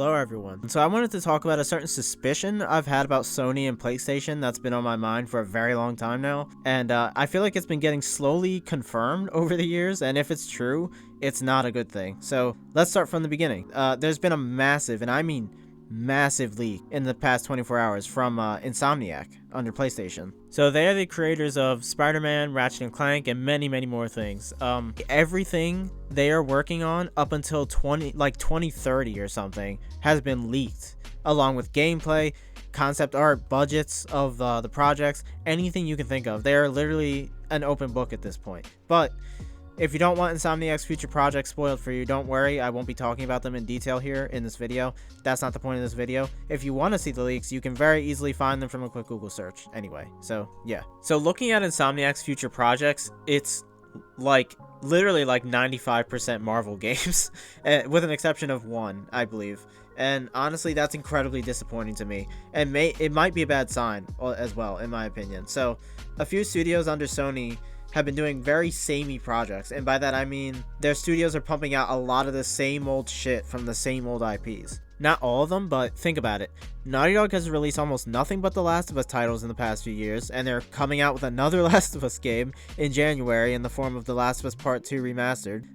Hello everyone. So I wanted to talk about a certain suspicion I've had about Sony and PlayStation that's been on my mind for a very long time now, and I feel like it's been getting slowly confirmed over the years, and if it's true, it's not a good thing. So let's start from the beginning. There's been a massive, and I mean massive, leak in the past 24 hours from INSOMNIAC under PlayStation. So they are the creators of Spider-Man, Ratchet & Clank, and many more things. Everything they are working on up until 2030 or something has been leaked, along with gameplay, concept art, budgets of the projects, anything you can think of. They are literally an open book at this point. But if you don't want Insomniac's future projects spoiled for you, don't worry, I won't be talking about them in detail here in this video. That's not the point of this video. If you want to see the leaks, you can very easily find them from a quick Google search. Anyway, so yeah. So looking at Insomniac's future projects, it's like literally like 95% Marvel games, with an exception of one, I believe. And honestly, that's incredibly disappointing to me, and it might be a bad sign as well, in my opinion. So a few studios under Sony have been doing very samey projects, and by that I mean their studios are pumping out a lot of the same old shit from the same old IPs. Not all of them, but think about it. Naughty Dog has released almost nothing but The Last of Us titles in the past few years, and they're coming out with another Last of Us game in January in the form of The Last of Us Part 2 Remastered.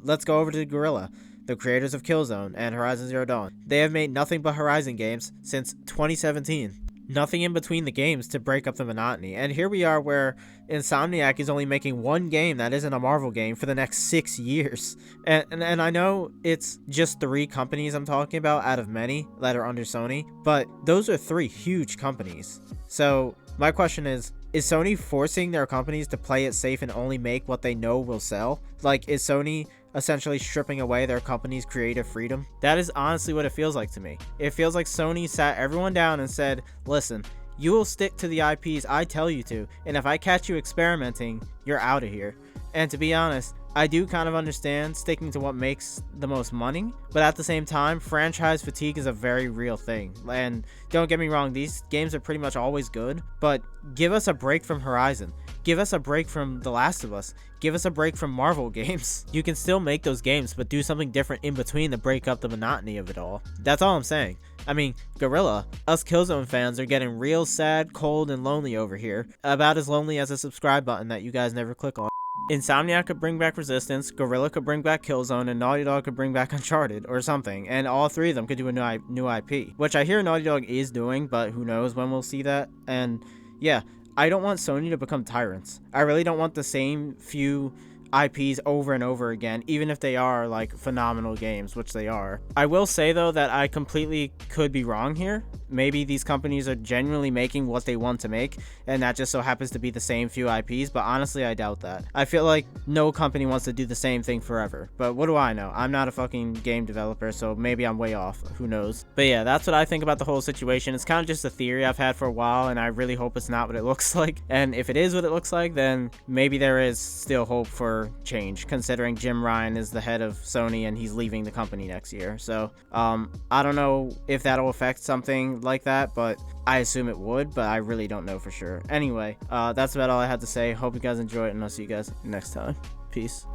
Let's go over to Guerrilla, the creators of Killzone and Horizon Zero Dawn. They have made nothing but Horizon games since 2017. Nothing in between the games to break up the monotony. And here we are where Insomniac is only making one game that isn't a Marvel game for the next 6 years. And I know it's just 3 companies I'm talking about out of many that are under Sony, but those are 3 huge companies. So my question is Sony forcing their companies to play it safe and only make what they know will sell? Like, is Sony essentially stripping away their company's creative freedom? That is honestly what it feels like to me. It feels like Sony sat everyone down and said, listen, you will stick to the IPs I tell you to, and if I catch you experimenting, you're out of here. And to be honest, I do kind of understand sticking to what makes the most money, but at the same time, franchise fatigue is a very real thing. And don't get me wrong, these games are pretty much always good, but give us a break from Horizon. Give us a break from The Last of Us. Give us a break from Marvel games. You can still make those games, but do something different in between to break up the monotony of it all. That's all I'm saying. I mean, Guerrilla, us Killzone fans are getting real sad, cold, and lonely over here. About as lonely as a subscribe button that you guys never click on. Insomniac could bring back Resistance, Guerrilla could bring back Killzone, and Naughty Dog could bring back Uncharted or something, and all 3 of them could do a new IP, which I hear Naughty Dog is doing, but who knows when we'll see that. And yeah, I don't want Sony to become tyrants. I really don't want the same few IPs over and over again, even if they are like phenomenal games, which they are. I will say though that I completely could be wrong here. Maybe these companies are genuinely making what they want to make, and that just so happens to be the same few IPs, but honestly I doubt that. I feel like no company wants to do the same thing forever, but what do I know? I'm not a fucking game developer, so maybe I'm way off, who knows. But yeah, that's what I think about the whole situation. It's kind of just a theory I've had for a while, and I really hope it's not what it looks like. And if it is what it looks like, then maybe there is still hope for change, considering Jim Ryan is the head of Sony and he's leaving the company next year. So I don't know if that'll affect something like that, but I assume it would, but I really don't know for sure. Anyway, that's about all I had to say. Hope you guys enjoy it, and I'll see you guys next time. Peace.